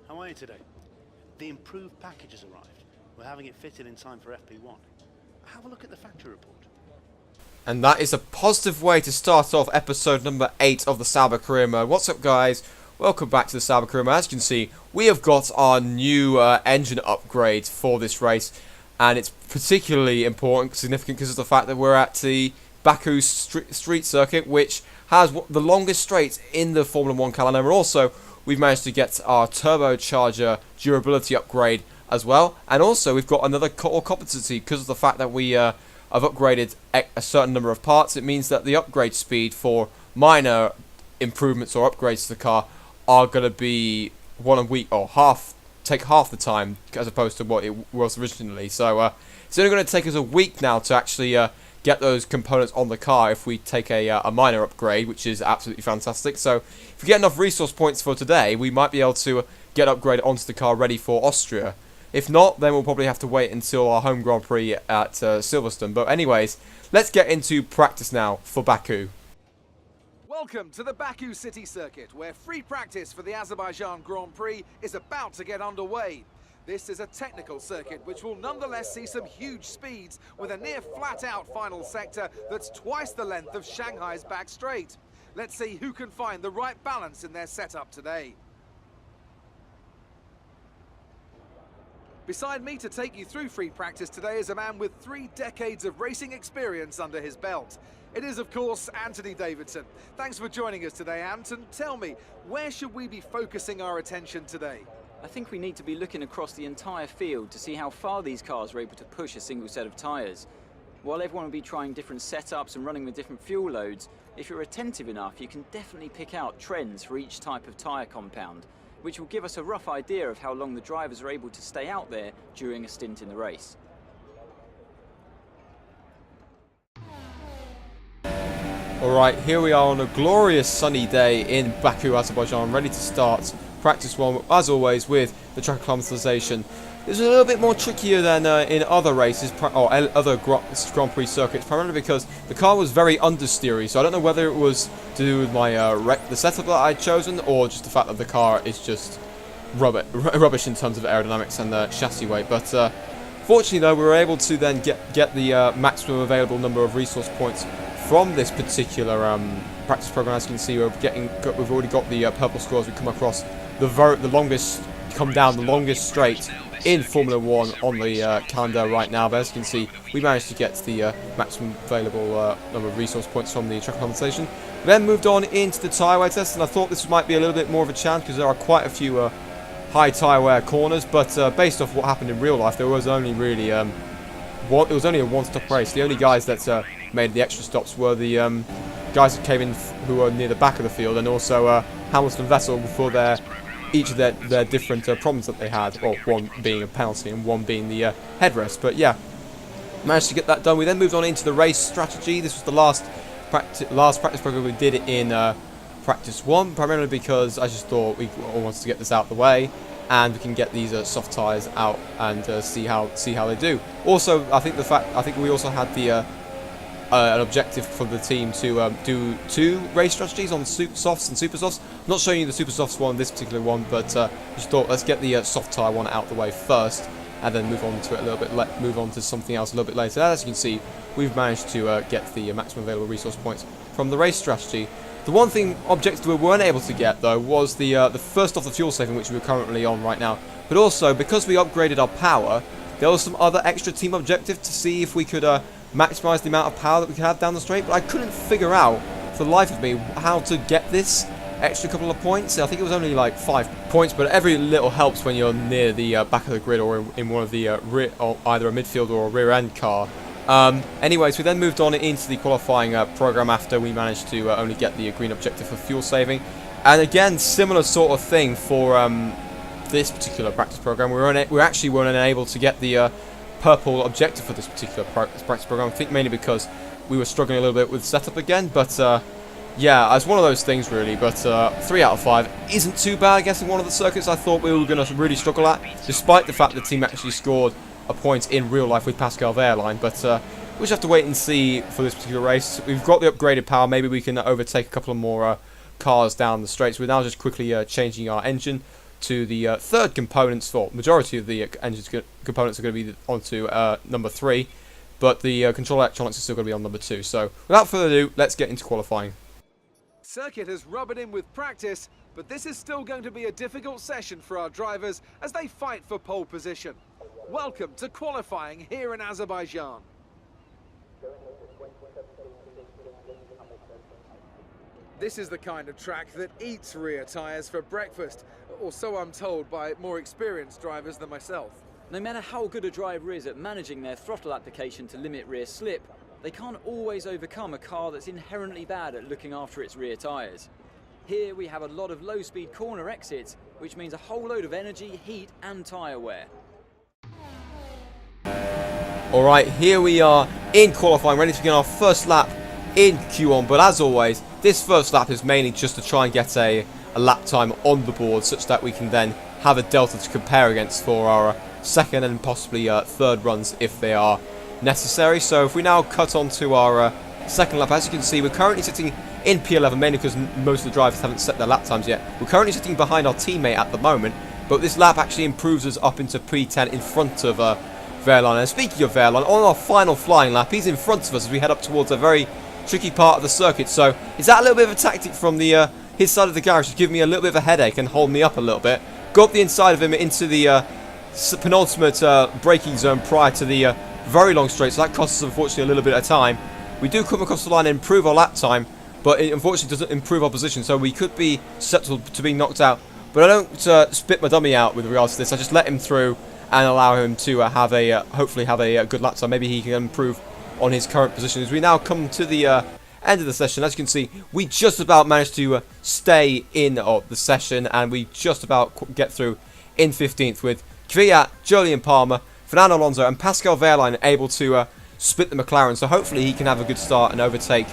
How are you today? The improved package has arrived. We're having it fitted in time for FP1. Have a look at the factory report. And that is a positive way to start off episode number 8 of the Sauber Career Mode. What's up, guys? Welcome back to the Sauber Career Mode. As you can see, we have got our new engine upgrade for this race. And it's particularly important, significant, because of the fact that we're at the Baku street circuit, which has the longest straight in the Formula 1 calendar. And also, we've managed to get our turbocharger durability upgrade as well. And also, we've got another core competency because of the fact that we have upgraded a certain number of parts. It means that the upgrade speed for minor improvements or upgrades to the car are going to be one a week or take half the time as opposed to what it was originally. So it's only going to take us a week now to actually get those components on the car if we take a minor upgrade, which is absolutely fantastic. So if we get enough resource points for today, we might be able to get upgraded onto the car ready for Austria. If not, then we'll probably have to wait until our home Grand Prix at Silverstone. But anyways, let's get into practice now for Baku. Welcome to the Baku City Circuit, where free practice for the Azerbaijan Grand Prix is about to get underway. This is a technical circuit which will nonetheless see some huge speeds with a near flat-out final sector that's twice the length of Shanghai's back straight. Let's see who can find the right balance in their setup today. Beside me to take you through free practice today is a man with 3 decades of racing experience under his belt. It is, of course, Anthony Davidson. Thanks for joining us today, Ant, and tell me, where should we be focusing our attention today? I think we need to be looking across the entire field to see how far these cars are able to push a single set of tyres. While everyone will be trying different setups and running with different fuel loads, if you're attentive enough, you can definitely pick out trends for each type of tyre compound, which will give us a rough idea of how long the drivers are able to stay out there during a stint in the race. Alright, here we are on a glorious sunny day in Baku, Azerbaijan, ready to start practice 1, as always, with the track acclimatization. This is a little bit more trickier than in other races, or other Grand Prix circuits, primarily because the car was very understeery, so I don't know whether it was to do with my the setup that I'd chosen, or just the fact that the car is just rubbish in terms of aerodynamics and chassis weight. But fortunately, though, we were able to then get the maximum available number of resource points from this particular practice program. As you can see, we've already got the purple scores. We come across come down the longest straight in Formula 1 on the calendar right now. But as you can see, we managed to get the maximum available number of resource points from the track compensation. Then moved on into the tyre wear test, and I thought this might be a little bit more of a challenge because there are quite a few high tyre wear corners. But based off what happened in real life, there was only really it was only a one-stop race. The only guys that made the extra stops were the guys that came in who were near the back of the field, and also Hamilton and Vettel for each of their different problems that they had, well, one being a penalty and one being the headrest. But yeah, managed to get that done. We then moved on into the race strategy. This was the last practice program we did in practice 1, primarily because I just thought we wanted to get this out of the way, and we can get these soft tyres out and see how they do. Also, I think we also had the an objective for the team to do 2 race strategies on softs and super softs. I'm not showing you the super softs one, this particular one, but just thought let's get the soft tyre one out the way first, and then move on to it a little bit. Move on to something else a little bit later. As you can see, we've managed to get the maximum available resource points from the race strategy. The one objective we weren't able to get, though, was the first off the fuel saving, which we're currently on right now. But also, because we upgraded our power, there was some other extra team objective to see if we could maximise the amount of power that we could have down the straight. But I couldn't figure out, for the life of me, how to get this extra couple of points. I think it was only like 5 points, but every little helps when you're near the back of the grid or in one of the rear, or either a midfield or a rear end car. Anyways, we then moved on into the qualifying program after we managed to only get the green objective for fuel saving. And again, similar sort of thing for this particular practice program. We actually weren't able to get the purple objective for this particular practice program. I think mainly because we were struggling a little bit with setup again. But yeah, it's one of those things really. But 3 out of 5 isn't too bad, I guess, in one of the circuits I thought we were going to really struggle at, despite the fact the team actually scored a point in real life with Pascal Wehrlein. But we'll just have to wait and see for this particular race. We've got the upgraded power. Maybe we can overtake a couple of more cars down the straight. So we're now just quickly changing our engine to the third components. For majority of the engine's components are going to be onto number 3, but the control electronics are still going to be on number 2. So without further ado, let's get into qualifying. Circuit has rubbed it in with practice, but this is still going to be a difficult session for our drivers as they fight for pole position. Welcome to qualifying here in Azerbaijan. This is the kind of track that eats rear tyres for breakfast, or so I'm told by more experienced drivers than myself. No matter how good a driver is at managing their throttle application to limit rear slip, they can't always overcome a car that's inherently bad at looking after its rear tyres. Here we have a lot of low-speed corner exits, which means a whole load of energy, heat and tyre wear. Alright, here we are in qualifying, ready to begin our first lap in Q1, but as always, this first lap is mainly just to try and get a lap time on the board, such that we can then have a delta to compare against for our second and possibly third runs if they are necessary. So if we now cut on to our second lap, as you can see, we're currently sitting in P11, mainly because most of the drivers haven't set their lap times yet. We're currently sitting behind our teammate at the moment, but this lap actually improves us up into P10 in front of Verline. And speaking of Verline, on our final flying lap, he's in front of us as we head up towards a very tricky part of the circuit. So is that a little bit of a tactic from the his side of the garage to give me a little bit of a headache and hold me up a little bit? Go up the inside of him into the penultimate braking zone prior to the very long straight, so that costs us unfortunately a little bit of time. We do come across the line and improve our lap time, but it unfortunately doesn't improve our position, so we could be susceptible to being knocked out. But I don't spit my dummy out with regards to this. I just let him through and allow him to have a hopefully have a good lap time. Maybe he can improve on his current position. As we now come to the end of the session, as you can see, we just about managed to stay in the session, and we just about get through in 15th with Kvyat, Julian Palmer, Fernando Alonso and Pascal Wehrlein able to split the McLaren, so hopefully he can have a good start and overtake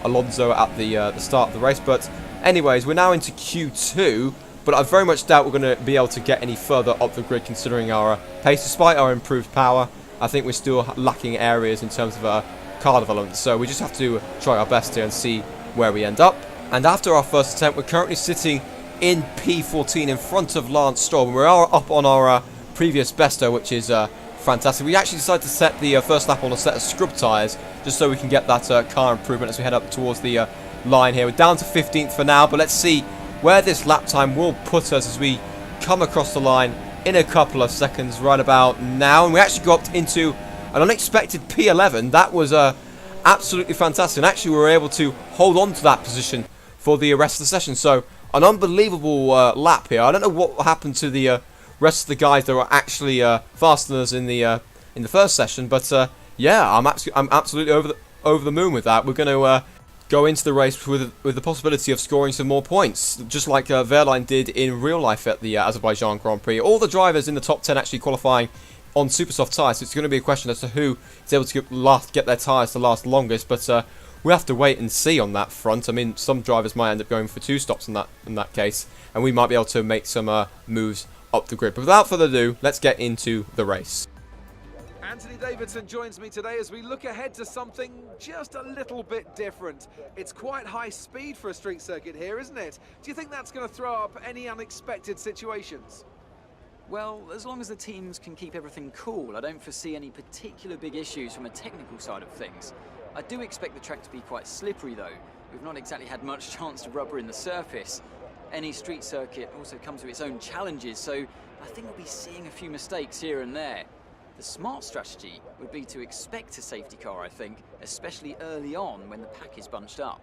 Alonso at the start of the race. But anyways, we're now into Q2, but I very much doubt we're going to be able to get any further up the grid considering our pace. Despite our improved power, I think we're still lacking areas in terms of car development, so we just have to try our best here and see where we end up. And after our first attempt, we're currently sitting in P14 in front of Lance Stroll, and we are up on our previous besto, which is fantastic. We actually decided to set the first lap on a set of scrub tyres just so we can get that car improvement as we head up towards the line here. We're down to 15th for now, but let's see where this lap time will put us as we come across the line in a couple of seconds right about now. And we actually got up into an unexpected P11. That was absolutely fantastic, and actually we were able to hold on to that position for the rest of the session. So an unbelievable lap here. I don't know what happened to the rest of the guys that were actually faster than us in the first session, but yeah, I'm absolutely over the moon with that. We're going to go into the race with the possibility of scoring some more points, just like Wehrlein did in real life at the Azerbaijan Grand Prix. All the drivers in the top 10 actually qualifying on super soft tyres, so it's going to be a question as to who is able to get their tyres to last longest, but we have to wait and see on that front. I mean, some drivers might end up going for 2 stops in that case, and we might be able to make some moves up the grid. But without further ado, let's get into the race. Anthony Davidson joins me today as we look ahead to something just a little bit different. It's quite high speed for a street circuit here, isn't it? Do you think that's going to throw up any unexpected situations? Well, as long as the teams can keep everything cool, I don't foresee any particular big issues from a technical side of things. I do expect the track to be quite slippery though. We've not exactly had much chance to rubber in the surface. Any street circuit also comes with its own challenges, so I think we'll be seeing a few mistakes here and there. The smart strategy would be to expect a safety car, I think, especially early on when the pack is bunched up.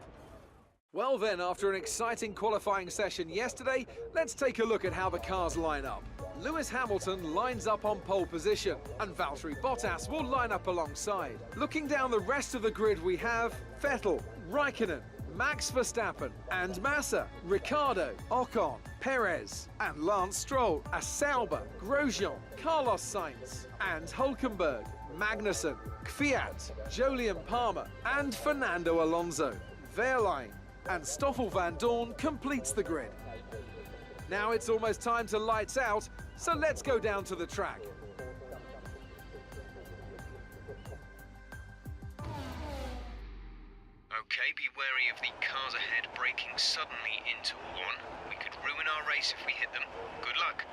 Well then, after an exciting qualifying session yesterday, let's take a look at how the cars line up. Lewis Hamilton lines up on pole position, and Valtteri Bottas will line up alongside. Looking down the rest of the grid, we have Vettel, Raikkonen, Max Verstappen and Massa, Ricciardo, Ocon, Perez and Lance Stroll, as Sauber, Grosjean, Carlos Sainz and Hülkenberg, Magnussen, Kvyat, Julian Palmer and Fernando Alonso. Wehrlein and Stoffel van Dorn completes the grid. Now it's almost time to lights out, so let's go down to the track. Okay, be wary of the cars ahead braking suddenly into one. We could ruin our race if we hit them. Good luck.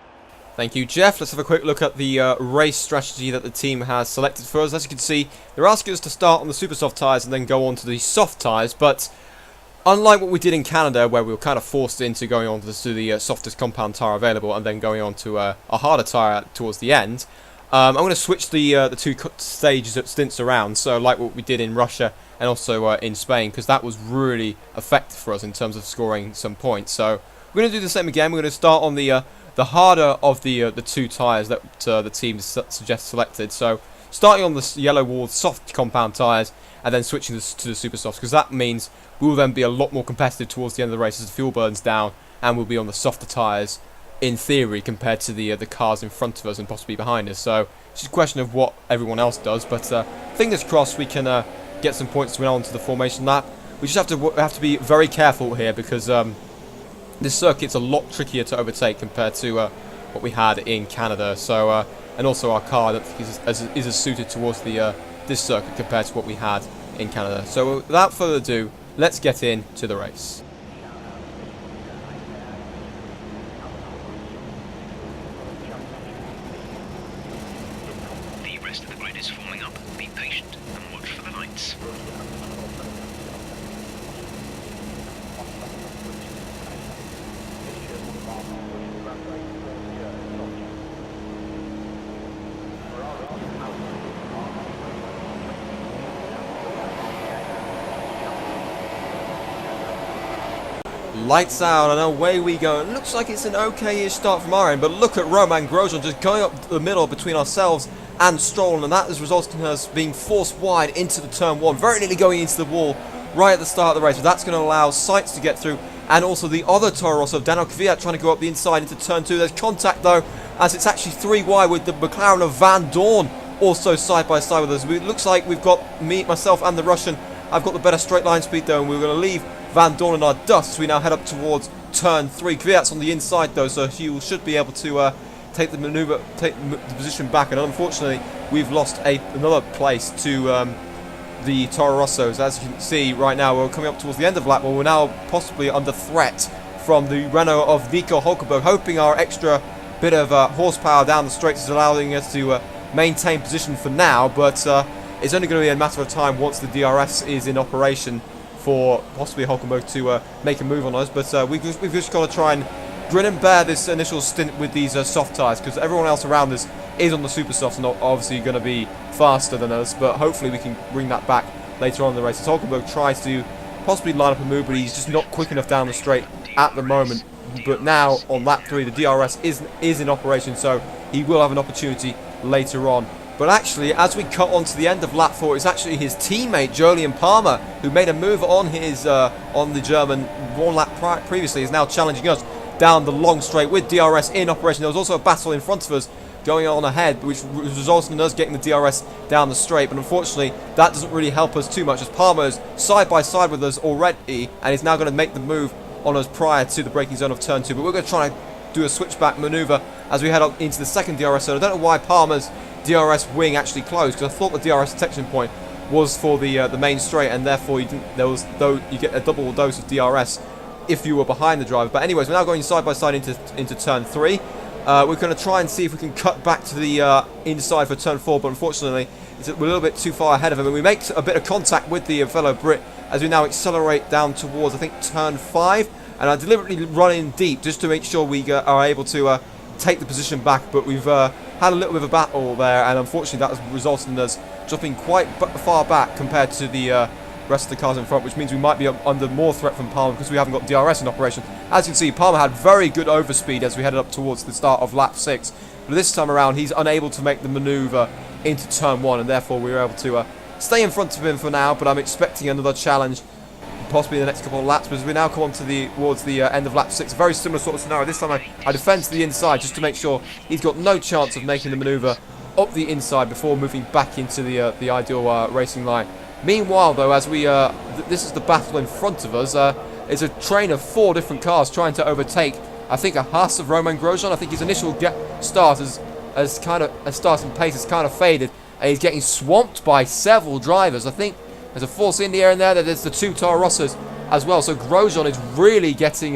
Thank you, Jeff. Let's have a quick look at the race strategy that the team has selected for us. As you can see, they're asking us to start on the super soft tyres and then go on to the soft tyres, but unlike what we did in Canada, where we were kind of forced into going on to the softest compound tyre available and then going on to a harder tyre towards the end, I'm going to switch the two stages of stints around, so like what we did in Russia and also in Spain, because that was really effective for us in terms of scoring some points. So we're going to do the same again. We're going to start on the harder of the two tyres that the team selected. So starting on the yellow wall soft compound tyres and then switching to the super softs, because that means we will then be a lot more competitive towards the end of the race as the fuel burns down, and we'll be on the softer tyres in theory compared to the cars in front of us and possibly behind us. So it's just a question of what everyone else does, but fingers crossed we can get some points to win on to the formation lap. We just have to be very careful here, because this circuit's a lot trickier to overtake compared to what we had in Canada. So and also our car, I don't think is as suited towards this circuit compared to what we had in Canada. So without further ado, let's get into the race. The rest of the grid is forming up. Be patient and watch for the lights. Lights out and away we go. It looks like it's an okay-ish start from our end, but look at Roman Grosjean just going up the middle between ourselves and Stroll, and that has resulted in us being forced wide into the turn one, very nearly going into the wall right at the start of the race. But that's going to allow Sainz to get through, and also the other Toro Rosso, Daniel Kvyat, trying to go up the inside into turn two. There's contact though, as it's actually three wide with the McLaren of Van Dorn also side by side with us. It looks like we've got myself and the Russian. I've got the better straight line speed though, and we're going to leave Van Dorn in our dust as we now head up towards turn three. Kvyat's on the inside though, so he should be able to take the maneuver, take the position back. And unfortunately, we've lost another place to the Toro Rossos. As you can see right now, we're coming up towards the end of lap where we're now possibly under threat from the Renault of Nico Hulkenberg, hoping our extra bit of horsepower down the straights is allowing us to maintain position for now, but it's only going to be a matter of time once the DRS is in operation for possibly Hulkenberg to make a move on us. But we've just got to try and grin and bear this initial stint with these soft tyres, because everyone else around us is on the super softs and obviously going to be faster than us, but hopefully we can bring that back later on in the race as Hulkenberg tries to possibly line up a move, but he's just not quick enough down the straight at the moment. But now on lap 3 the DRS is in operation, so he will have an opportunity later on. But actually, as we cut on to the end of lap 4, it's actually his teammate Jolyon Palmer who made a move on his on the German one lap previously, is now challenging us down the long straight with DRS in operation. There was also a battle in front of us going on ahead, which resulted in us getting the DRS down the straight, but unfortunately that doesn't really help us too much, as Palmer is side by side with us already and is now going to make the move on us prior to the braking zone of turn 2. But we're going to try and do a switchback manoeuvre as we head up into the second DRS zone. I don't know why Palmer's DRS wing actually closed, because I thought the DRS detection point was for the main straight, and therefore you get a double dose of DRS if you were behind the driver. But anyways, we're now going side by side into turn 3. We're going to try and see if we can cut back to the inside for turn 4, but unfortunately we're a little bit too far ahead of him, and we make a bit of contact with the fellow Brit as we now accelerate down towards, I think, turn 5, and I deliberately run in deep just to make sure we are able to take the position back. But we've had a little bit of a battle there, and unfortunately that has resulted in us dropping quite far back compared to the rest of the cars in front, which means we might be under more threat from Palmer because we haven't got DRS in operation. As you can see, Palmer had very good overspeed as we headed up towards the start of lap 6, but this time around he's unable to make the manoeuvre into turn 1, and therefore we were able to stay in front of him for now. But I'm expecting another challenge possibly in the next couple of laps, because we now come on to towards the end of lap 6. Very similar sort of scenario. This time I defend to the inside just to make sure he's got no chance of making the manoeuvre up the inside before moving back into the ideal racing line. Meanwhile, though, as we this is the battle in front of us. It's a train of 4 different cars trying to overtake, I think, a Haas of Roman Grosjean. I think his initial start as starting pace has kind of faded, and he's getting swamped by several drivers. I think there's a Force India in there. There's the 2 Toro Rossos as well. So Grosjean is really getting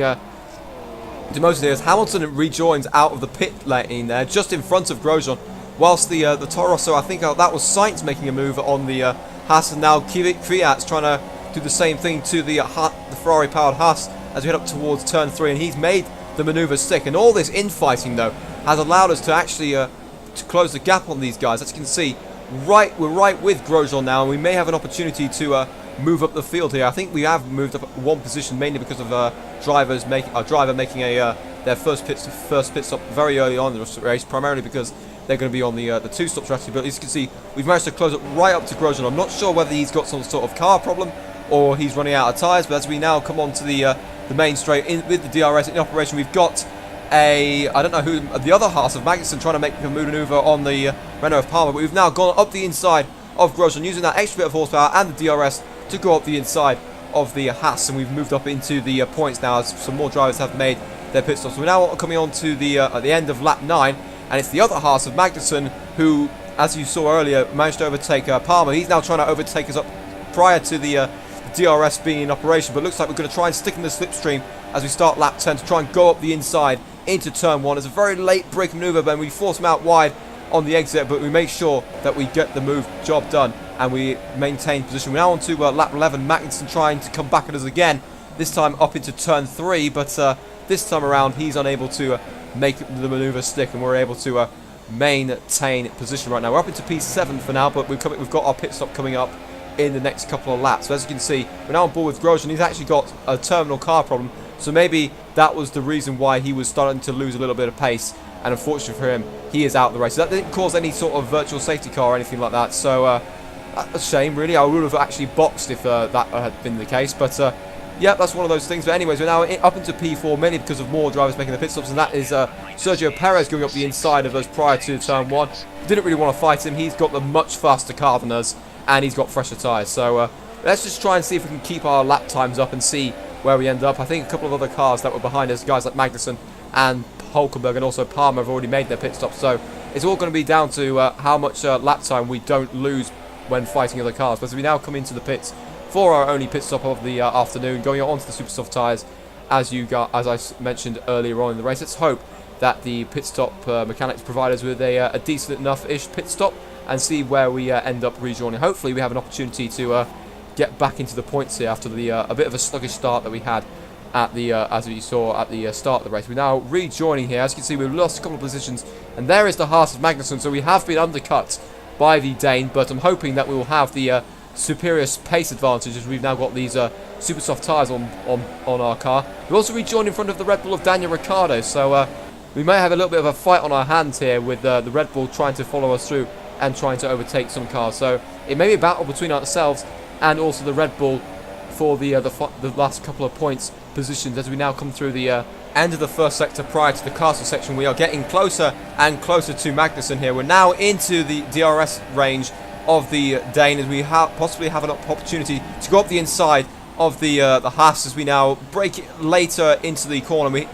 demoted here as Hamilton rejoins out of the pit lane there, just in front of Grosjean, whilst the Toro Rosso, I think that was Sainz making a move on the Haas, and now Kvyat's trying to do the same thing to the Ferrari-powered Haas as we head up towards turn 3, and he's made the manoeuvre stick. And all this infighting, though, has allowed us to actually to close the gap on these guys. As you can see, we're right with Grosjean now, and we may have an opportunity to move up the field here. I think we have moved up one position, mainly because of driver making their first pit stop very early on in the race, primarily because they're going to be on the two-stop strategy. But as you can see, we've managed to close it right up to Grosjean. I'm not sure whether he's got some sort of car problem or he's running out of tyres, but as we now come on to the main straight with the DRS in operation, we've got I don't know who, the other half of Magnussen trying to make a manoeuvre on the Renault of Palmer, but we've now gone up the inside of Grosjean using that extra bit of horsepower and the DRS to go up the inside of the Haas, and we've moved up into the points now as some more drivers have made their pit stops. We're now coming on to the at the end of lap 9, and it's the other half of Magnussen who, as you saw earlier, managed to overtake Palmer. He's now trying to overtake us up prior to the DRS being in operation, but looks like we're going to try and stick in the slipstream as we start lap 10 to try and go up the inside into turn 1. It's a very late brake manoeuvre, but we force him out wide on the exit, but we make sure that we get the job done and we maintain position. We're now on to lap 11. Magnussen trying to come back at us again, this time up into turn 3, but this time around he's unable to make the manoeuvre stick, and we're able to maintain position right now. We're up into P7 for now, but we've got our pit stop coming up in the next couple of laps. So as you can see, we're now on board with Grosjean. He's actually got a terminal car problem, so maybe that was the reason why he was starting to lose a little bit of pace, and unfortunately for him, he is out of the race. So that didn't cause any sort of virtual safety car or anything like that, so a shame really. I would have actually boxed if that had been the case, but yeah, that's one of those things. But anyways, we're now up into P4, mainly because of more drivers making the pit stops, and that is Sergio Perez going up the inside of us prior to turn 1. Didn't really want to fight him. He's got the much faster car than us, and he's got fresher tyres. So let's just try and see if we can keep our lap times up and see where we end up. I think a couple of other cars that were behind us, guys like Magnussen and Hulkenberg and also Palmer, have already made their pit stops. So it's all going to be down to how much lap time we don't lose when fighting other cars. But as we now come into the pits for our only pit stop of the afternoon, going on to the super soft tyres, as I mentioned earlier on in the race. Let's hope that the pit stop mechanics provide us with a decent enough-ish pit stop and see where we end up rejoining. Hopefully we have an opportunity to get back into the points here after the a bit of a sluggish start that we had at the as you saw at the start of the race. We're now rejoining here. As you can see, we've lost a couple of positions, and there is the Haas of Magnussen, so we have been undercut by the Dane, but I'm hoping that we will have the superior pace advantage as we've now got these super soft tyres on our car. We've also rejoined in front of the Red Bull of Daniel Ricciardo, so we may have a little bit of a fight on our hands here with the Red Bull trying to follow us through and trying to overtake some cars. So it may be a battle between ourselves and also the Red Bull for the last couple of points positions as we now come through the end of the first sector prior to the castle section. We are getting closer and closer to Magnussen here. We're now into the DRS range of the Dane as we possibly have an opportunity to go up the inside of the Haas as we now brake later into the corner. We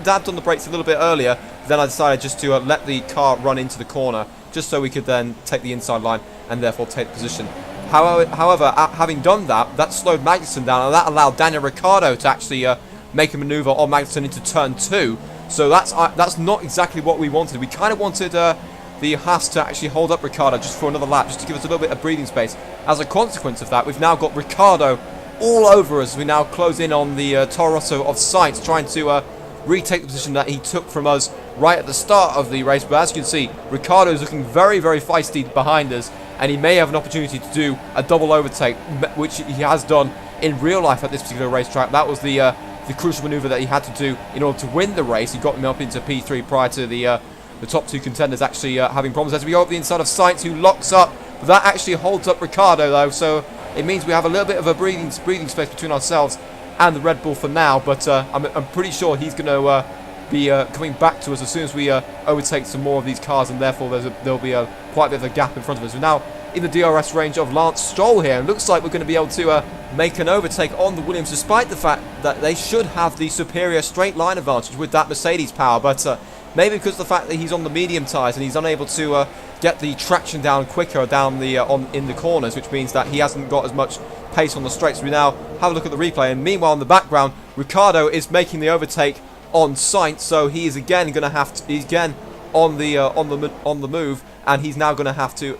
dabbed on the brakes a little bit earlier, then I decided just to let the car run into the corner just so we could then take the inside line and therefore take the position. However, having done that, that slowed Magnussen down, and that allowed Daniel Ricciardo to actually make a manoeuvre on Magnussen into turn 2. So that's not exactly what we wanted. We kind of wanted the Haas to actually hold up Ricciardo just for another lap, just to give us a little bit of breathing space. As a consequence of that, we've now got Ricciardo all over us. We now close in on the Toro Rosso of Sainz, trying to retake the position that he took from us right at the start of the race. But as you can see, Ricciardo is looking very, very feisty behind us, and he may have an opportunity to do a double overtake, which he has done in real life at this particular racetrack. That was the crucial manoeuvre that he had to do in order to win the race. He got him up into P3 prior to the top two contenders actually having problems. As we go up the inside of Sainz, who locks up, but that actually holds up Ricciardo though, so it means we have a little bit of a breathing space between ourselves and the Red Bull for now. But I'm pretty sure he's going to be coming back to us as soon as we overtake some more of these cars, and therefore there'll be quite a bit of a gap in front of us. We're now in the DRS range of Lance Stroll here, and looks like we're going to be able to make an overtake on the Williams, despite the fact that they should have the superior straight line advantage with that Mercedes power. But maybe because of the fact that he's on the medium tyres and he's unable to get the traction down quicker down the in the corners, which means that he hasn't got as much pace on the straights. We now have a look at the replay, and meanwhile in the background, Ricciardo is making the overtake on sight, so he is again going to have to. He's again on the move, and he's now going to have to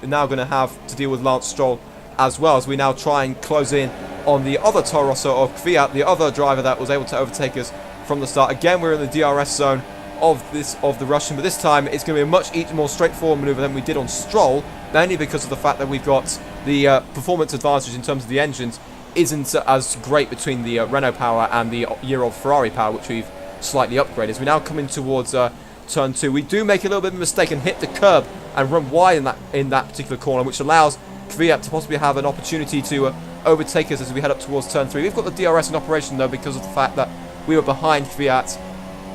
deal with Lance Stroll as well, as we now try and close in on the other Toro Rosso of Kvyat, the other driver that was able to overtake us from the start. Again, we're in the DRS zone of the Russian, but this time it's going to be a much more straightforward manoeuvre than we did on Stroll, mainly because of the fact that we've got the performance advantage in terms of the engines isn't as great between the Renault power and the year-old Ferrari power, which we've slightly upgraded. As we now come in towards turn 2, we do make a little bit of a mistake and hit the curb and run wide in that particular corner, which allows Kvyat to possibly have an opportunity to overtake us as we head up towards turn 3. We've got the DRS in operation though, because of the fact that we were behind Kvyat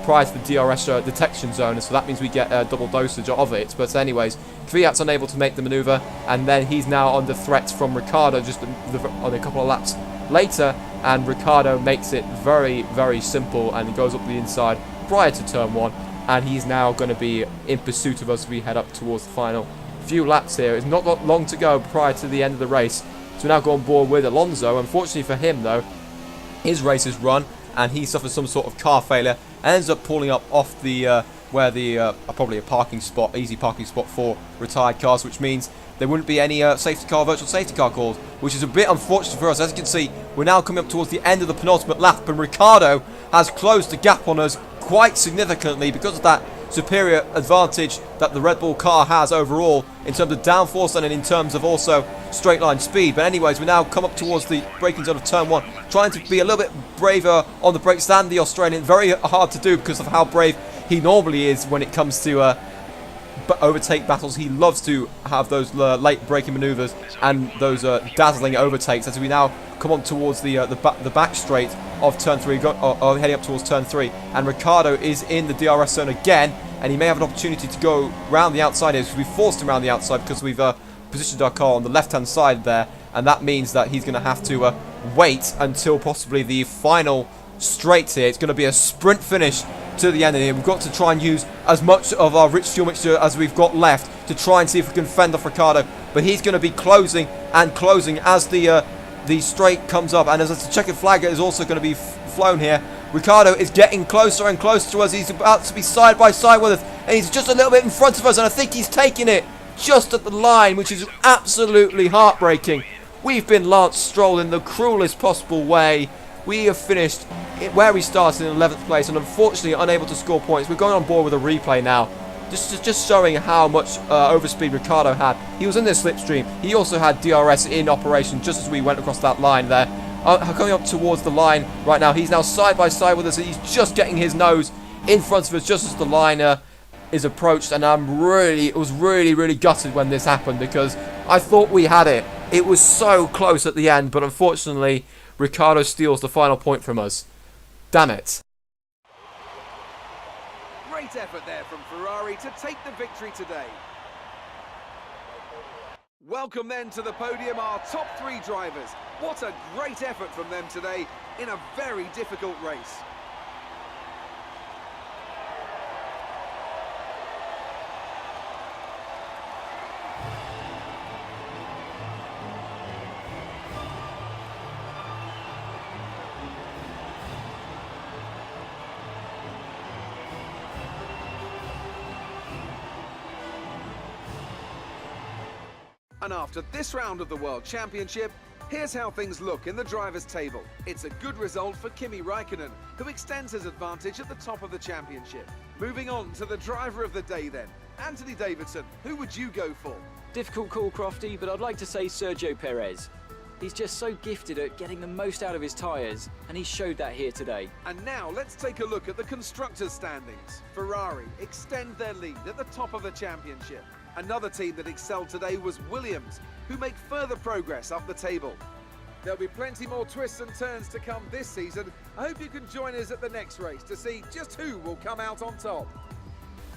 prior to the DRS detection zone, and so that means we get a double dosage of it. But anyways, Kvyat's unable to make the manoeuvre, and then he's now under threat from Ricciardo just on a couple of laps later, and Ricciardo makes it very, very simple and goes up the inside prior to turn 1, and he's now going to be in pursuit of us as we head up towards the final few laps here. It's not got long to go prior to the end of the race, so we now go on board with Alonso. Unfortunately for him though, his race is run, and he suffers some sort of car failure and ends up pulling up off the where the probably a parking spot, easy parking spot for retired cars, which means there wouldn't be any virtual safety car calls, which is a bit unfortunate for us. As you can see, we're now coming up towards the end of the penultimate lap, and Ricciardo has closed the gap on us quite significantly because of that superior advantage that the Red Bull car has overall in terms of downforce and in terms of also straight line speed. But anyways, we now come up towards the braking zone of turn 1, trying to be a little bit braver on the brakes than the Australian. Very hard to do because of how brave he normally is when it comes to overtake battles. He loves to have those late braking maneuvers and those dazzling overtakes. As we now come on towards the back straight of turn 3, heading up towards turn 3, and Ricciardo is in the DRS zone again, and he may have an opportunity to go round the outside here, because we forced him around the outside because we've positioned our car on the left hand side there, and that means that he's going to have to wait until possibly the final straight here. It's going to be a sprint finish to the end of here. We've got to try and use as much of our rich fuel mixture as we've got left to try and see if we can fend off Ricciardo, but he's going to be closing and closing as the straight comes up, and as the checkered flag is also going to be flown here. Ricciardo is getting closer and closer to us. He's about to be side by side with us, and he's just a little bit in front of us, and I think he's taking it just at the line, which is absolutely heartbreaking. We've been Lance Stroll in the cruelest possible way. We have finished where we started in 11th place, and unfortunately unable to score points. We're going on board with a replay now, just showing how much overspeed Ricciardo had. He was in this slipstream. He also had DRS in operation just as we went across that line there. Coming up towards the line right now, he's now side by side with us, and he's just getting his nose in front of us just as the line is approached. And I was really gutted when this happened, because I thought we had it. It was so close at the end, but unfortunately Ricciardo steals the final point from us. Damn it. Great effort there from Ferrari to take the victory today. Welcome then to the podium, our top 3 drivers. What a great effort from them today in a very difficult race. And after this round of the World Championship, here's how things look in the drivers' table. It's a good result for Kimi Räikkönen, who extends his advantage at the top of the championship. Moving on to the driver of the day then. Anthony Davidson, who would you go for? Difficult call, Crofty, but I'd like to say Sergio Perez. He's just so gifted at getting the most out of his tyres, and he showed that here today. And now let's take a look at the constructors' standings. Ferrari extend their lead at the top of the championship. Another team that excelled today was Williams, who make further progress up the table. There'll be plenty more twists and turns to come this season. I hope you can join us at the next race to see just who will come out on top.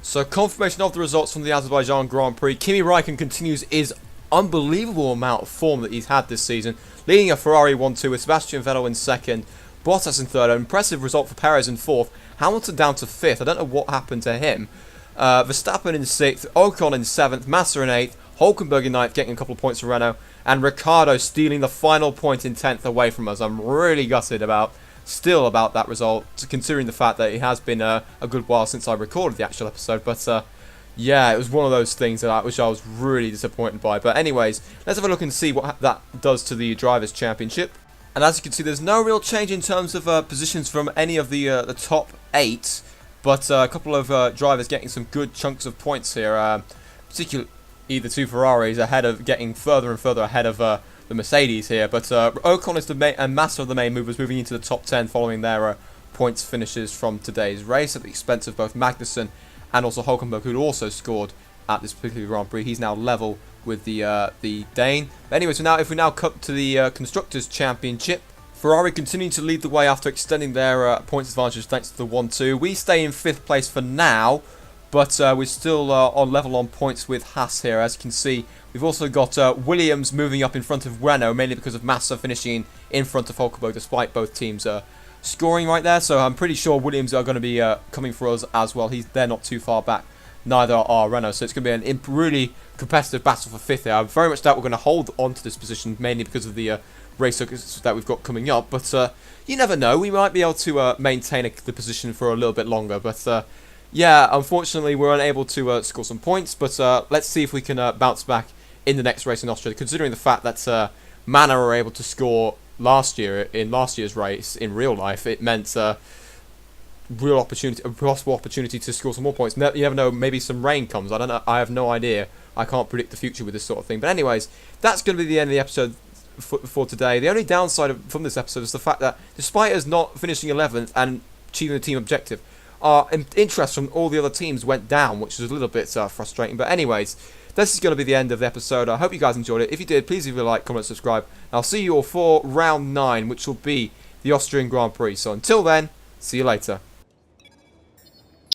So confirmation of the results from the Azerbaijan Grand Prix. Kimi Räikkönen continues his unbelievable amount of form that he's had this season, leading a Ferrari 1-2 with Sebastian Vettel in second, Bottas in third. An impressive result for Perez in fourth, Hamilton down to fifth. I don't know what happened to him. Verstappen in 6th, Ocon in 7th, Massa in 8th, Hulkenberg in 9th, getting a couple of points from Renault, and Ricciardo stealing the final point in 10th away from us. I'm really gutted about still about that result, considering the fact that it has been a good while since I recorded the actual episode. But yeah, it was one of those things which I was really disappointed by. But anyways, let's have a look and see what that does to the Drivers' Championship. And as you can see, there's no real change in terms of positions from any of the top 8. But a couple of drivers getting some good chunks of points here. Particularly the two Ferraris getting further and further ahead of the Mercedes here. But Ocon is the main and Massa of the main movers, moving into the top 10 following their points finishes from today's race at the expense of both Magnussen and also Hulkenberg, who also scored at this particular Grand Prix. He's now level with the Dane. But anyway, so now if we now cut to the Constructors' Championship, Ferrari continuing to lead the way after extending their points advantage thanks to the 1-2. We stay in 5th place for now, but we're still on level on points with Haas here. As you can see, we've also got Williams moving up in front of Renault, mainly because of Massa finishing in front of Hulkenberg, despite both teams scoring right there. So I'm pretty sure Williams are going to be coming for us as well. They're not too far back. Neither are Renault, so it's going to be a really competitive battle for 5th here. I very much doubt we're going to hold on to this position, mainly because of the race that we've got coming up. But you never know, we might be able to maintain the position for a little bit longer. But yeah, unfortunately, we're unable to score some points. But let's see if we can bounce back in the next race in Austria, considering the fact that Manor were able to score last year's race in real life. It meant a possible opportunity to score some more points. You never know, maybe some rain comes. I don't know. I have no idea. I can't predict the future with this sort of thing. But anyways, that's going to be the end of the episode for today. The only downside from this episode is the fact that despite us not finishing 11th and achieving the team objective, our interest from all the other teams went down, which is a little bit frustrating. But anyways, this is going to be the end of the episode. I hope you guys enjoyed it. If you did, please leave a like, comment, subscribe. And I'll see you all for round 9, which will be the Austrian Grand Prix. So until then, see you later.